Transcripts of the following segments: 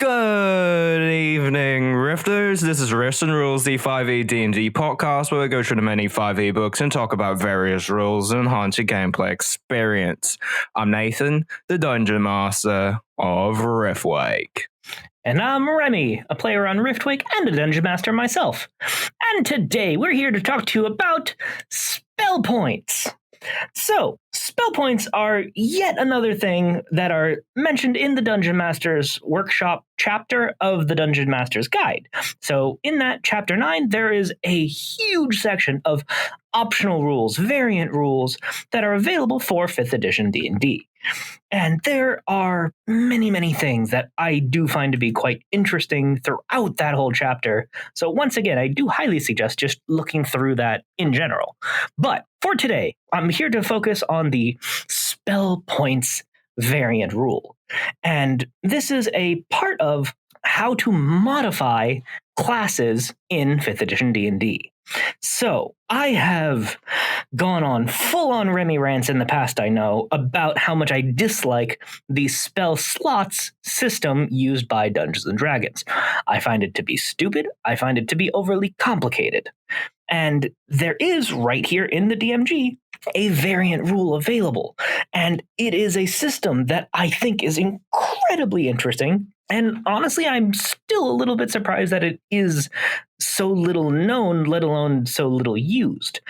Good evening, Rifters. This is Rifts and Rules, the 5e D&D podcast where we go through the many 5e books and talk about various rules and enhance your gameplay experience. I'm Nathan, the Dungeon Master of Riftwake. And I'm Remy, a player on Riftwake and a Dungeon Master myself. And today we're here to talk to you about spell points. So, spell points are yet another thing that are mentioned in the Dungeon Master's Workshop chapter of the Dungeon Master's Guide. So, in that chapter 9, there is a huge section of optional rules, variant rules, that are available for 5th edition D&D. And there are many things that I do find to be quite interesting throughout that whole chapter. So once again, I do highly suggest just looking through that in general. But for today, I'm here to focus on the spell points variant rule. And this is a part of how to modify classes in 5th edition D&D. So, I have gone on full-on Remy rants in the past, I know, about how much I dislike the spell slots system used by Dungeons & Dragons. I find it to be stupid. I find it to be overly complicated. And there is, right here in the DMG, a variant rule available. And it is a system that I think is incredibly interesting. And honestly, I'm still a little bit surprised that it is so little known, let alone so little used.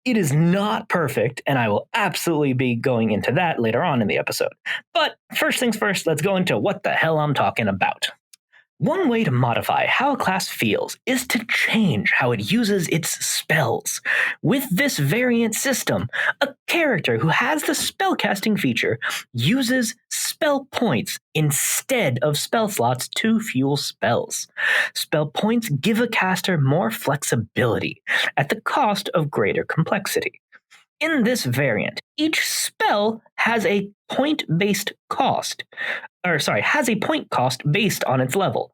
It is not perfect, and I will absolutely be going into that later on in the episode. But first things first, let's go into what the hell I'm talking about. One way to modify how a class feels is to change how it uses its spells. With this variant system, a character who has the spellcasting feature uses spell points instead of spell slots to fuel spells. Spell points give a caster more flexibility at the cost of greater complexity. In this variant, each spell has a point cost based on its level.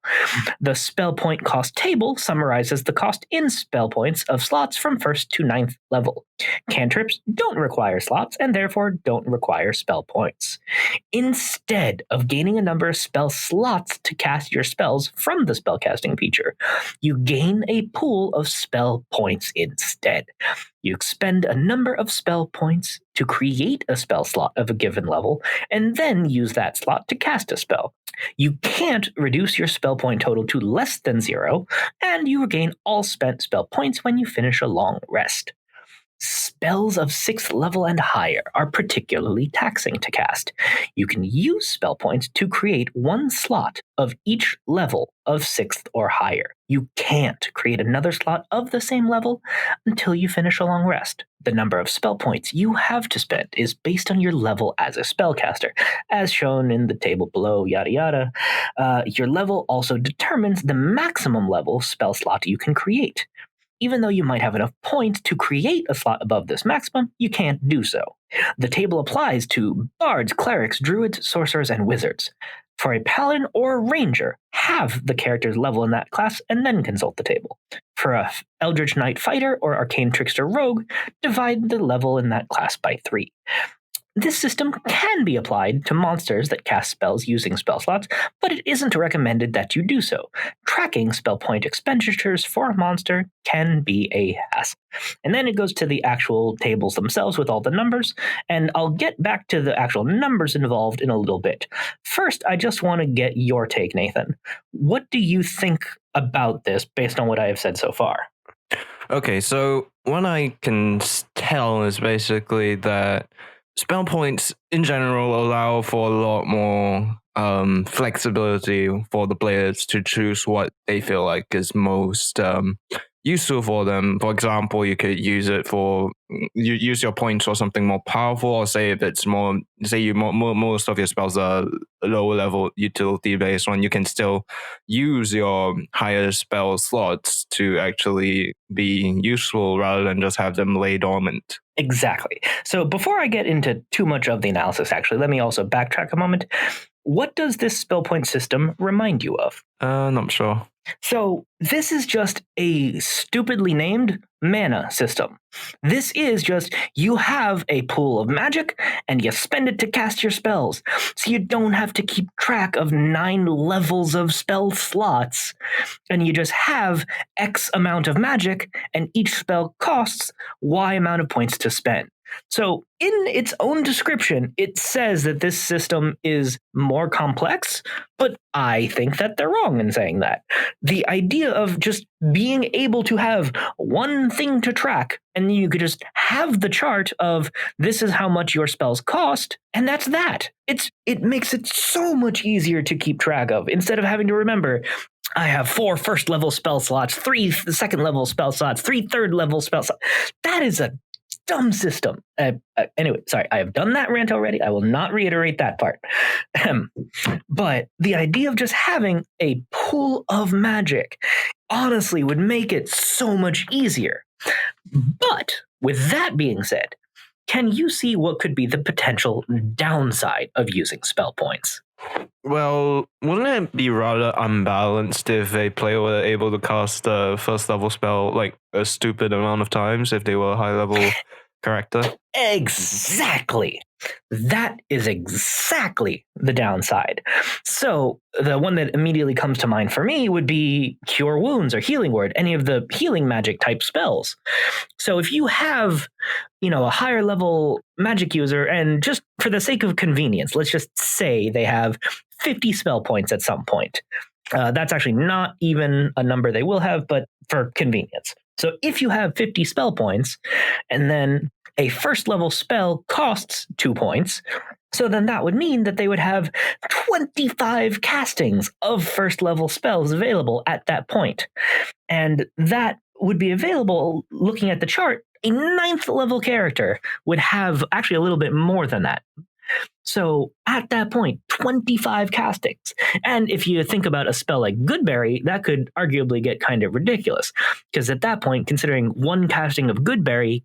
The spell point cost table summarizes the cost in spell points of slots from 1st to 9th level. Cantrips don't require slots and therefore don't require spell points. Instead of gaining a number of spell slots to cast your spells from the spellcasting feature, you gain a pool of spell points instead. You expend a number of spell points to create a spell slot of a given level, and then use that slot to cast a spell. You can't reduce your spell point total to less than 0, and you regain all spent spell points when you finish a long rest. Spells of 6th level and higher are particularly taxing to cast. You can use spell points to create one slot of each level of 6th or higher. You can't create another slot of the same level until you finish a long rest. The number of spell points you have to spend is based on your level as a spellcaster, as shown in the table below, yada yada. Your level also determines the maximum level spell slot you can create. Even though you might have enough points to create a slot above this maximum, you can't do so. The table applies to bards, clerics, druids, sorcerers, and wizards. For a paladin or a ranger, have the character's level in that class and then consult the table. For a eldritch knight fighter or arcane trickster rogue, divide the level in that class by 3. This system can be applied to monsters that cast spells using spell slots, but it isn't recommended that you do so. Tracking spell point expenditures for a monster can be a hassle. And then it goes to the actual tables themselves with all the numbers, and I'll get back to the actual numbers involved in a little bit. First, I just want to get your take, Nathan. What do you think about this based on what I have said so far? Okay, so what I can tell is basically that spell points in general allow for a lot more flexibility for the players to choose what they feel like is most useful for them. For example, you could use it for you use your points for something more powerful, or say if it's more, say you most of your spells are lower level utility based one, you can still use your higher spell slots to actually be useful rather than just have them lay dormant. Exactly. So before I get into too much of the analysis, actually, let me also backtrack a moment. What does this spell point system remind you of? Not sure. So this is just a stupidly named mana system. This is just you have a pool of magic and you spend it to cast your spells. So you don't have to keep track of 9 levels of spell slots. And you just have X amount of magic and each spell costs Y amount of points to spend. So, in its own description, it says that this system is more complex, but I think that they're wrong in saying that. The idea of just being able to have one thing to track, and you could just have the chart of this is how much your spells cost, and that's that. It makes it so much easier to keep track of instead of having to remember I have 4 first level spell slots, 3 second level spell slots, 3 third level spell slots. That is a dumb system. Anyway, sorry, I have done that rant already. I will not reiterate that part. But the idea of just having a pool of magic honestly would make it so much easier. But with that being said, can you see what could be the potential downside of using spell points? Well, wouldn't it be rather unbalanced if a player were able to cast a first level spell like a stupid amount of times if they were a high level character? Exactly. That is exactly the downside. So the one that immediately comes to mind for me would be Cure Wounds or Healing Word, any of the healing magic type spells. So if you have, a higher level magic user, and just for the sake of convenience, let's just say they have 50 spell points at some point. That's actually not even a number they will have, but for convenience. So if you have 50 spell points, and then a first level spell costs 2 points, so then that would mean that they would have 25 castings of first level spells available at that point. And that would be available, looking at the chart, a 9th level character would have actually a little bit more than that. So at that point, 25 castings. And if you think about a spell like Goodberry, that could arguably get kind of ridiculous. Because at that point, considering one casting of Goodberry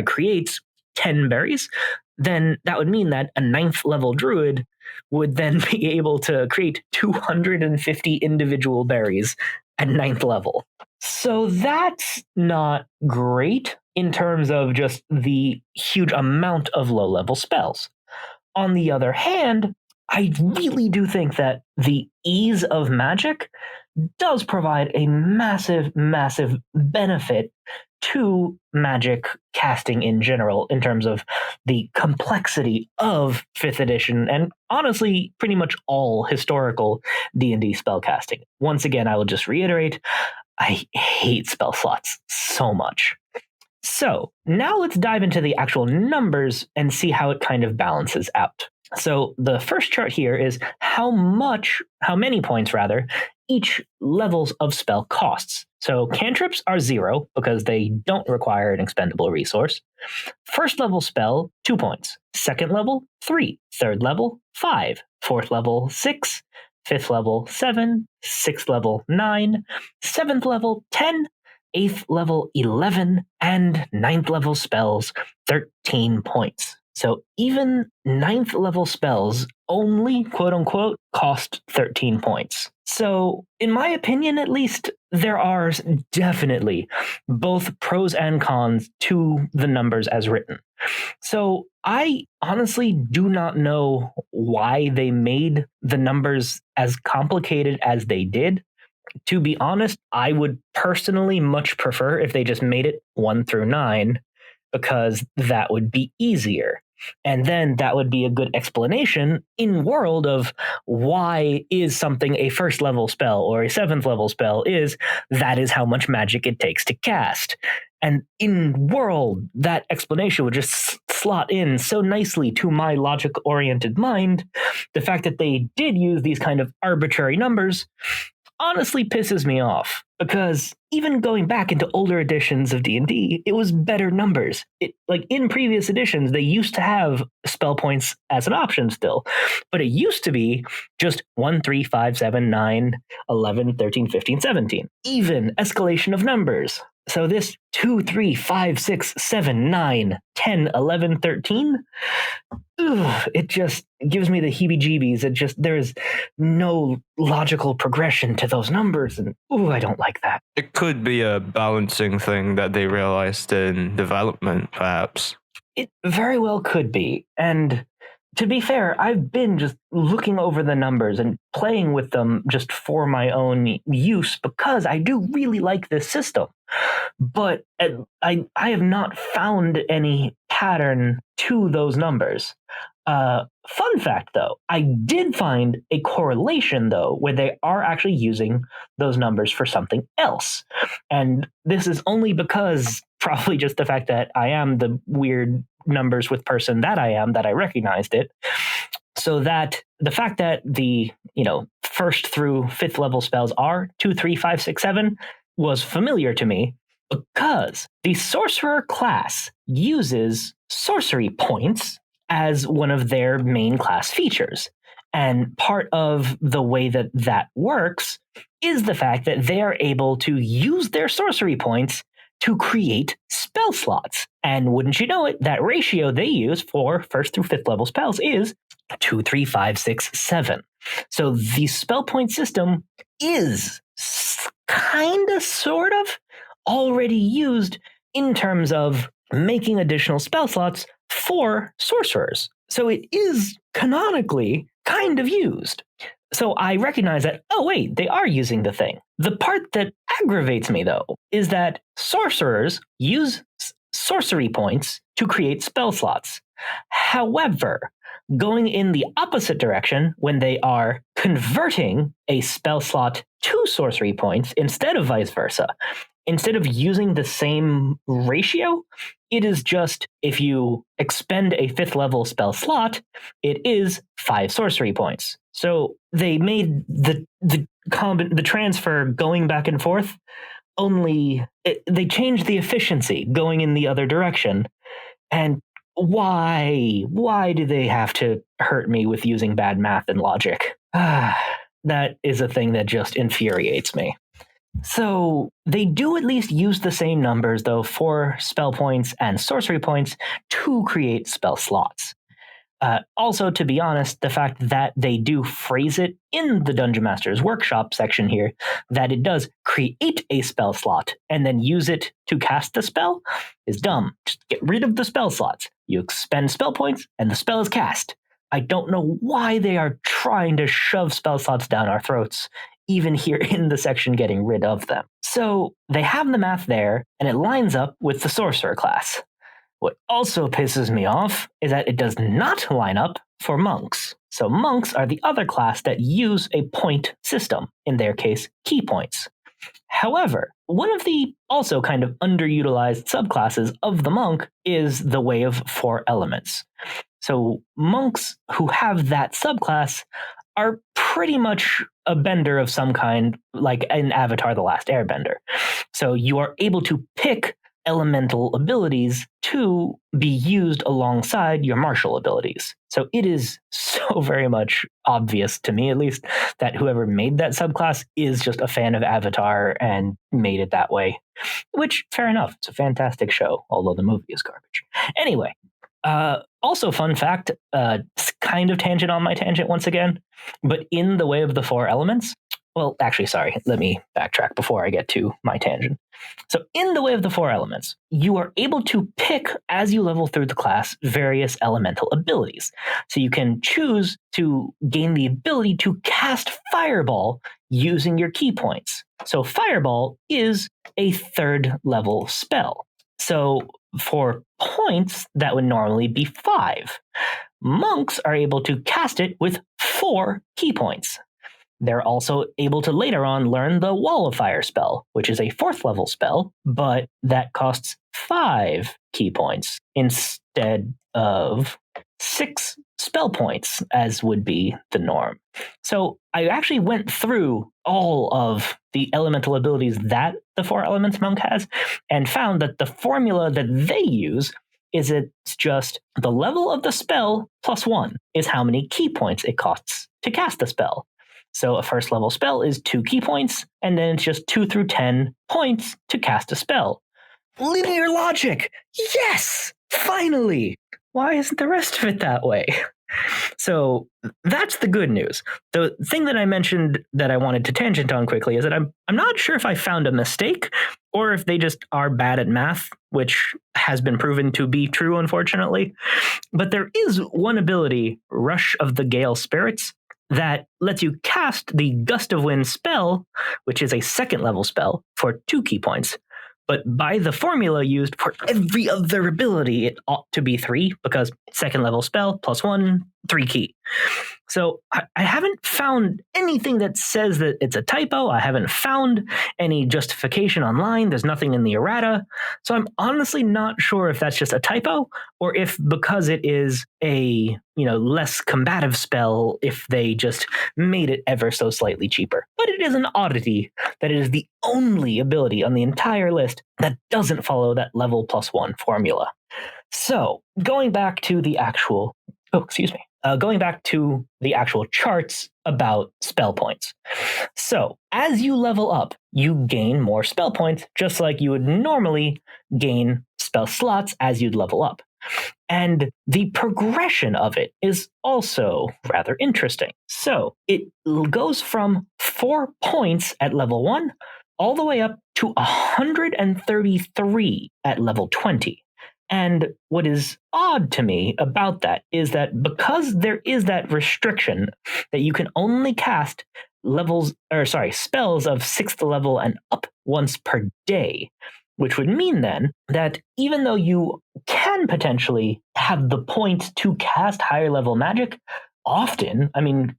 creates 10 berries, then that would mean that a 9th level druid would then be able to create 250 individual berries at 9th level. So that's not great in terms of just the huge amount of low-level spells. On the other hand, I really do think that the ease of magic does provide a massive, massive benefit to magic casting in general in terms of the complexity of 5th edition and honestly pretty much all historical D&D spellcasting. Once again, I will just reiterate, I hate spell slots so much. So now let's dive into the actual numbers and see how it kind of balances out. So the first chart here is how many points each levels of spell costs. So cantrips are 0 because they don't require an expendable resource. First level spell, 2 points. Second level, 3. Third level, 5. Fourth level, 6. Fifth level, 7. Sixth level, 9. Seventh level, 10. 8th level, 11. And 9th level spells, 13 points. So even 9th level spells only, quote unquote, cost 13 points. So in my opinion, at least, there are definitely both pros and cons to the numbers as written. So I honestly do not know why they made the numbers as complicated as they did. To be honest, I would personally much prefer if they just made it 1 through 9, because that would be easier. And then that would be a good explanation in world of why is something a first level spell or a 7th level spell that is how much magic it takes to cast. And in world, that explanation would just slot in so nicely to my logic-oriented mind. The fact that they did use these kind of arbitrary numbers honestly pisses me off, because even going back into older editions of D&D, it was better numbers. Like in previous editions, they used to have spell points as an option still, but it used to be just 1, 3, 5, 7, 9, 11, 13, 15, 17. Even escalation of numbers. So this 2, 3, 5, 6, 7, 9, 10, 11, 13, it just gives me the heebie-jeebies. There's no logical progression to those numbers, and I don't like that. It could be a balancing thing that they realized in development, perhaps. It very well could be. And to be fair, I've been just looking over the numbers and playing with them just for my own use because I do really like this system. But I have not found any pattern to those numbers. Fun fact, though, I did find a correlation, though, where they are actually using those numbers for something else. And this is only because probably just the fact that I am the weird numbers with person that I am, that I recognized it. So that the fact that the, first through fifth level spells are 2, 3, 5, 6, 7 was familiar to me because the sorcerer class uses sorcery points as one of their main class features. And part of the way that that works is the fact that they are able to use their sorcery points to create spell slots. And wouldn't you know it, that ratio they use for first through fifth level spells is 2, 3, 5, 6, 7. So the spell point system is kind of, sort of, already used in terms of making additional spell slots for sorcerers. So it is canonically kind of used. So I recognize that, they are using the thing. The part that aggravates me, though, is that sorcerers use sorcery points to create spell slots. However, going in the opposite direction, when they are converting a spell slot to sorcery points instead of vice versa, instead of using the same ratio, it is just if you expend a fifth level spell slot, it is 5 sorcery points. So they made the transfer going back and forth, they changed the efficiency going in the other direction. And why do they have to hurt me with using bad math and logic? That is a thing that just infuriates me. So they do at least use the same numbers, though, for spell points and sorcery points to create spell slots. Also, to be honest, the fact that they do phrase it in the Dungeon Master's Workshop section here, that it does create a spell slot and then use it to cast the spell, is dumb. Just get rid of the spell slots. You expend spell points and the spell is cast. I don't know why they are trying to shove spell slots down our throats, even here in the section getting rid of them. So they have the math there, and it lines up with the sorcerer class. What also pisses me off is that it does not line up for monks. So monks are the other class that use a point system, in their case, key points. However, one of the also kind of underutilized subclasses of the monk is the Way of 4 Elements. So monks who have that subclass are pretty much a bender of some kind, like in Avatar: The Last Airbender. So you are able to pick elemental abilities to be used alongside your martial abilities. So it is so very much obvious, to me at least, that whoever made that subclass is just a fan of Avatar and made it that way. Which, fair enough, it's a fantastic show, although the movie is garbage. Anyway, also fun fact, kind of tangent on my tangent once again, but in the Way of the 4 Elements, well, actually, sorry, let me backtrack before I get to my tangent. So in the Way of the 4 Elements, you are able to pick, as you level through the class, various elemental abilities. So you can choose to gain the ability to cast Fireball using your key points. So Fireball is a 3rd level spell. So for points, that would normally be 5. Monks are able to cast it with 4 key points. They're also able to later on learn the Wall of Fire spell, which is a 4th level spell, but that costs 5 key points instead of 6 spell points, as would be the norm. So I actually went through all of the elemental abilities that the 4 Elements monk has and found that the formula that they use is it's just the level of the spell plus 1 is how many key points it costs to cast the spell. So a first level spell is 2 key points, and then it's just 2 through 10 points to cast a spell. Linear logic! Yes! Finally! Why isn't the rest of it that way? So that's the good news. The thing that I mentioned that I wanted to tangent on quickly is that I'm not sure if I found a mistake or if they just are bad at math, which has been proven to be true, unfortunately. But there is one ability, Rush of the Gale Spirits, that lets you cast the Gust of Wind spell, which is a second level spell, for 2 key points. But by the formula used for every other ability, it ought to be 3, because second level spell plus 1, 3 key. So I haven't found anything that says that it's a typo. I haven't found any justification online. There's nothing in the errata. So I'm honestly not sure if that's just a typo or if because it is a, less combative spell, if they just made it ever so slightly cheaper. But it is an oddity that it is the only ability on the entire list that doesn't follow that level plus 1 formula. So going back to the actual charts about spell points. So, as you level up, you gain more spell points, just like you would normally gain spell slots as you'd level up. And the progression of it is also rather interesting. So, it goes from 4 points at level 1 all the way up to 133 at level 20. And what is odd to me about that is that because there is that restriction that you can only cast spells of 6th level and up once per day, which would mean then that even though you can potentially have the points to cast higher level magic, often,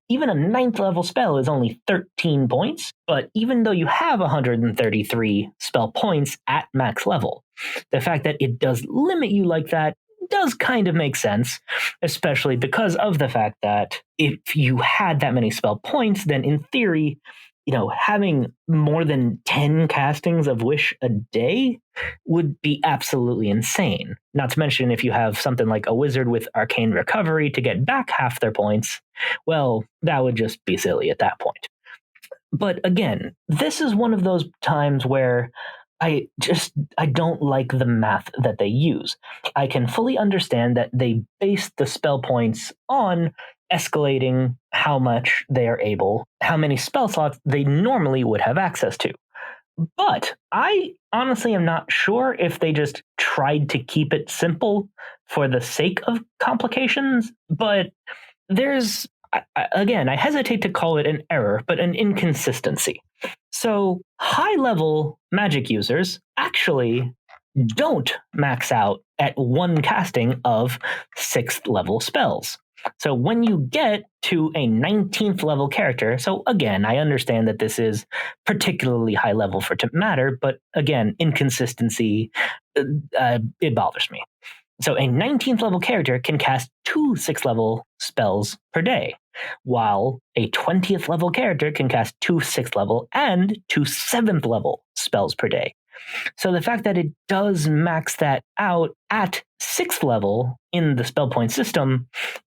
even a 9th level spell is only 13 points, but even though you have 133 spell points at max level, the fact that it does limit you like that does kind of make sense, especially because of the fact that if you had that many spell points, then in theory, having more than 10 castings of Wish a day would be absolutely insane. Not to mention if you have something like a wizard with Arcane Recovery to get back half their points, well, that would just be silly at that point. But again, this is one of those times where I don't like the math that they use. I can fully understand that they base the spell points on escalating how many spell slots they normally would have access to. But I honestly am not sure if they just tried to keep it simple for the sake of complications, but there's, again, I hesitate to call it an error, but an inconsistency. So high-level magic users actually don't max out at 1 casting of 6th level spells. So when you get to a 19th level character, so again, I understand that this is particularly high level for it to matter, but again, inconsistency, it bothers me. So a 19th level character can cast 2 6th level spells per day, while a 20th level character can cast 2 6th level and 2 7th level spells per day. So the fact that it does max that out at 6th level in the spell point system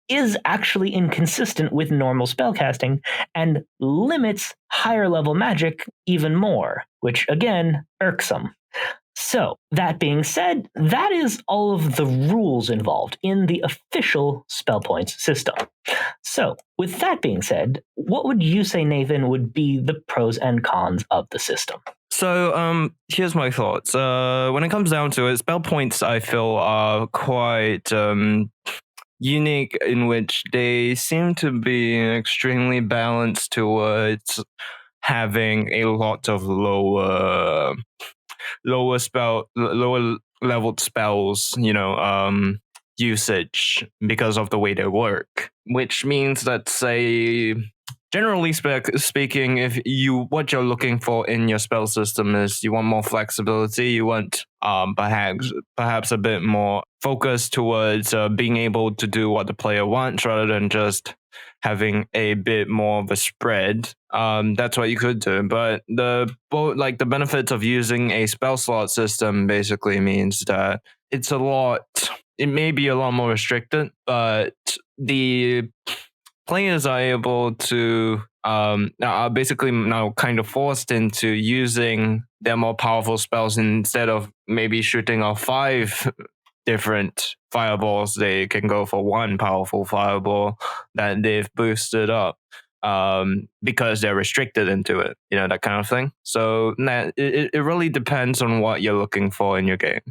is actually inconsistent with normal spellcasting and limits higher level magic even more, which again, irksome. So, that being said, that is all of the rules involved in the official spell points system. So, with that being said, what would you say, Nathan, would be the pros and cons of the system? So, here's my thoughts. When it comes down to it, spell points I feel are quite unique in which they seem to be extremely balanced towards having a lot of lower leveled spells, usage because of the way they work, which means that, say, generally speaking, if what you're looking for in your spell system is you want more flexibility, you want perhaps a bit more focus towards being able to do what the player wants rather than just having a bit more of a spread, that's what you could do. But the benefits of using a spell slot system basically means that it may be a lot more restricted, but the players are able to are basically now kind of forced into using their more powerful spells. Instead of maybe shooting off 5 different fireballs, they can go for 1 powerful fireball that they've boosted up, because they're restricted into it, that kind of thing. So it really depends on what you're looking for in your game.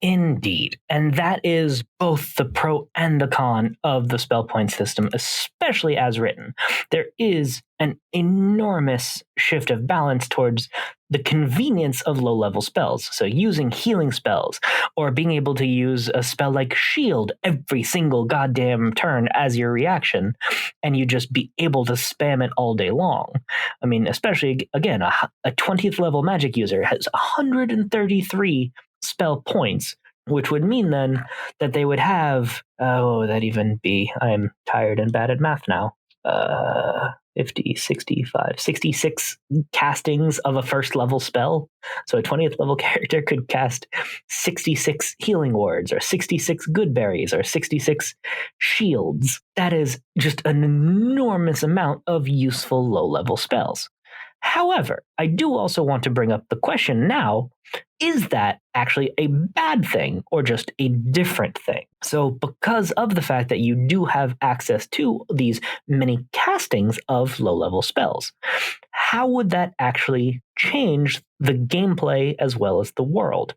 Indeed. And that is both the pro and the con of the spell point system, especially as written. There is an enormous shift of balance towards the convenience of low-level spells. So using healing spells, or being able to use a spell like Shield every single goddamn turn as your reaction, and you just be able to spam it all day long. I mean, especially, again, a 20th level magic user has 133 spell points, which would mean then that they would have, I'm tired and bad at math now, 50, 65, 66 castings of a first level spell. So a 20th level character could cast 66 healing wards, or 66 good berries, or 66 shields. That is just an enormous amount of useful low level spells. However, I do also want to bring up the question now, is that actually a bad thing or just a different thing? So because of the fact that you do have access to these many castings of low-level spells, how would that actually change the gameplay as well as the world?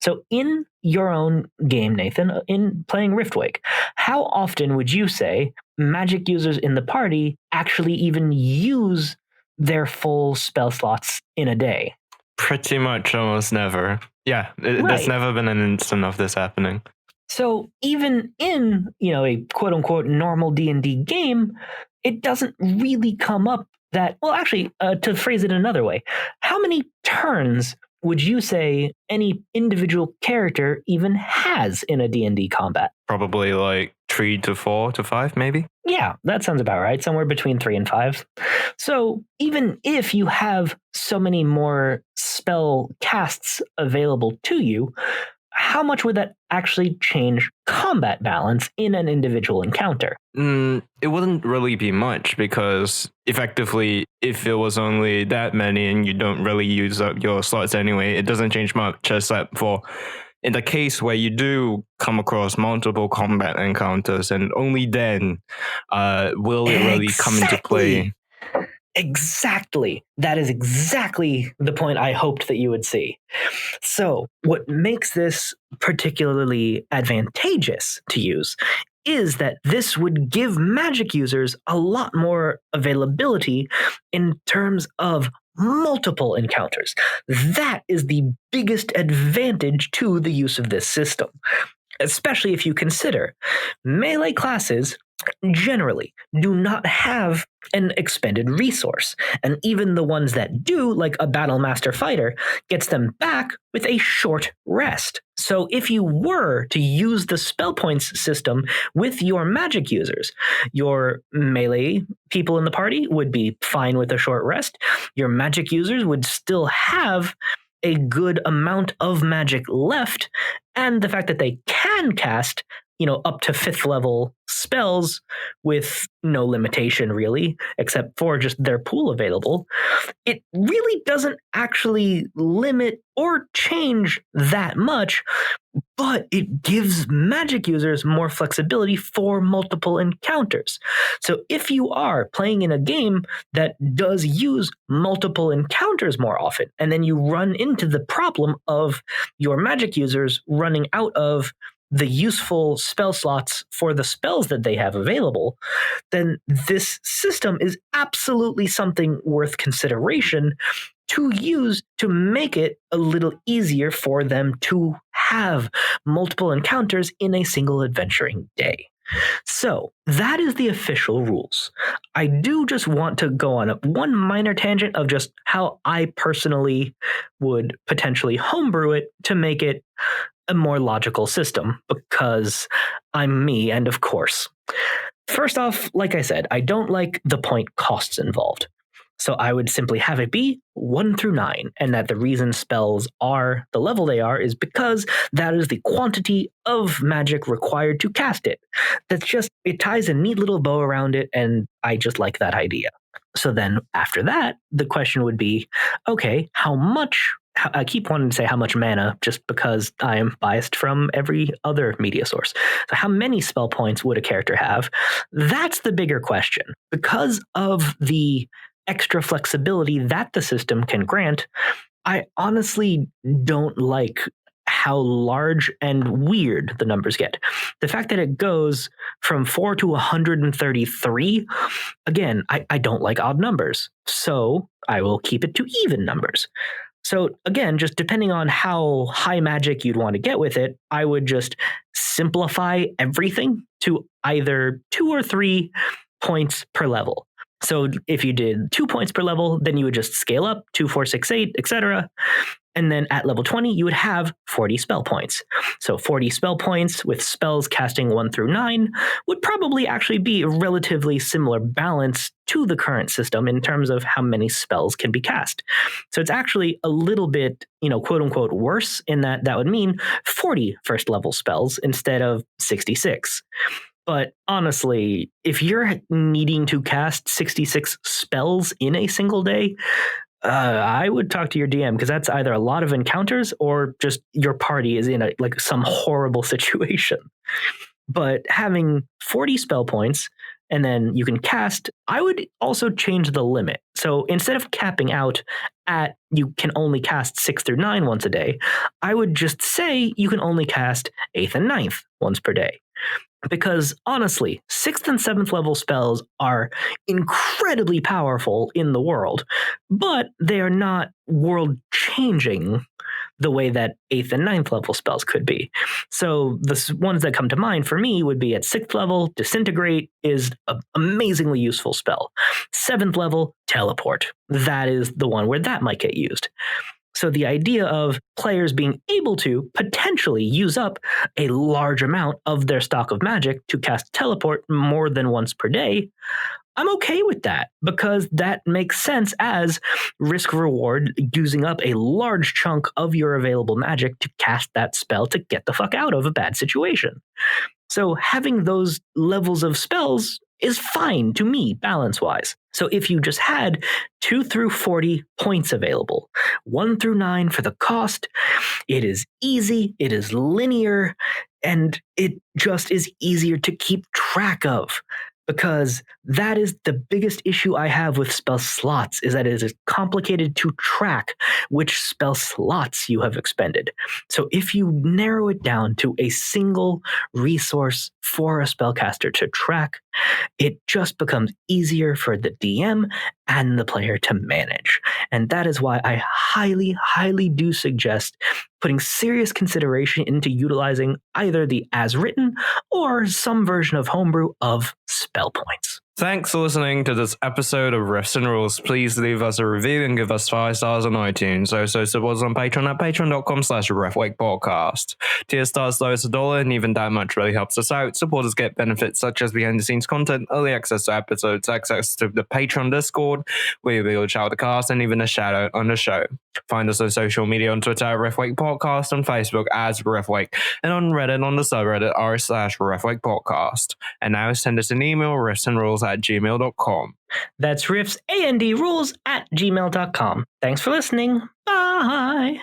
So in your own game, Nathan, in playing Riftwake, how often would you say magic users in the party actually even use their full spell slots in a day? Pretty much almost never. Yeah, there's never been an instant of this happening. So even in, a quote-unquote normal D&D game, it doesn't really come up that, well, actually, to phrase it another way, how many turns would you say any individual character even has in a D&D combat? Probably like 3 to 4 to 5, maybe? Yeah, that sounds about right. Somewhere between 3 and 5. So even if you have so many more spell casts available to you, how much would that actually change combat balance in an individual encounter? It wouldn't really be much, because effectively, if it was only that many and you don't really use up your slots anyway, it doesn't change much, except for in the case where you do come across multiple combat encounters, and only then will it really come into play. Exactly. That is exactly the point I hoped that you would see. So what makes this particularly advantageous to use is that this would give magic users a lot more availability in terms of multiple encounters. That is the biggest advantage to the use of this system, especially if you consider melee classes generally do not have an expended resource, and even the ones that do, like a battle master fighter, gets them back with a short rest. So if you were to use the spell points system with your magic users, your melee people in the party would be fine with a short rest. Your magic users would still have a good amount of magic left, and the fact that they can cast up to 5th level spells with no limitation really, except for just their pool available, it really doesn't actually limit or change that much, but it gives magic users more flexibility for multiple encounters. So if you are playing in a game that does use multiple encounters more often, and then you run into the problem of your magic users running out of the useful spell slots for the spells that they have available, then this system is absolutely something worth consideration to use to make it a little easier for them to have multiple encounters in a single adventuring day. So that is the official rules. I do just want to go on one minor tangent of just how I personally would potentially homebrew it to make it a more logical system, because I'm me, and of course. First off, like I said, I don't like the point costs involved. So I would simply have it be 1 through 9, and that the reason spells are the level they are is because that is the quantity of magic required to cast it. It ties a neat little bow around it, and I just like that idea. So then after that, the question would be, okay, how much? I keep wanting to say how much mana just because I am biased from every other media source. So how many spell points would a character have? That's the bigger question. Because of the extra flexibility that the system can grant, I honestly don't like how large and weird the numbers get. The fact that it goes from 4 to 133, again, I don't like odd numbers, so I will keep it to even numbers. So again, just depending on how high magic you'd want to get with it, I would just simplify everything to either 2 or 3 points per level. So if you did 2 points per level, then you would just scale up 2, 4, 6, 8, etc. And then at level 20, you would have 40 spell points. So 40 spell points with spells casting 1 through 9 would probably actually be a relatively similar balance to the current system in terms of how many spells can be cast. So it's actually a little bit, quote unquote, worse in that would mean 40 first level spells instead of 66. But honestly, if you're needing to cast 66 spells in a single day, I would talk to your DM because that's either a lot of encounters or just your party is in some horrible situation. But having 40 spell points and then you can cast, I would also change the limit. So instead of capping out at you can only cast 6 through 9 once a day, I would just say you can only cast 8th and 9th once per day. Because honestly, 6th and 7th level spells are incredibly powerful in the world, but they are not world changing the way that 8th and 9th level spells could be. So the ones that come to mind for me would be at 6th level, Disintegrate is an amazingly useful spell. 7th level, Teleport. That is the one where that might get used. So the idea of players being able to potentially use up a large amount of their stock of magic to cast Teleport more than once per day, I'm okay with that because that makes sense as risk reward using up a large chunk of your available magic to cast that spell to get the fuck out of a bad situation. So having those levels of spells is fine to me, balance-wise. So if you just had 2 through 40 points available, 1 through 9 for the cost, it is easy, it is linear, and it just is easier to keep track of. Because that is the biggest issue I have with spell slots, is that it is complicated to track which spell slots you have expended. So if you narrow it down to a single resource for a spellcaster to track, it just becomes easier for the DM and the player to manage. And that is why I highly, highly do suggest putting serious consideration into utilizing either the as written or some version of homebrew of spell points. Thanks for listening to this episode of Riffs and Rules. Please leave us a review and give us 5 stars on iTunes. Also support us on Patreon at patreon.com/riftwakepodcast. Tier stars low as $1, and even that much really helps us out. Supporters get benefits such as behind-the-scenes content, early access to episodes, access to the Patreon Discord, where you'll be able to shout the cast, and even a shout-out on the show. Find us on social media on Twitter at riftwakepodcast, on Facebook as riftwake, and on Reddit on the subreddit r/riftwakepodcast. And now send us an email, riffsandrules@gmail.com. That's riffsandrules@gmail.com. Thanks for listening. Bye.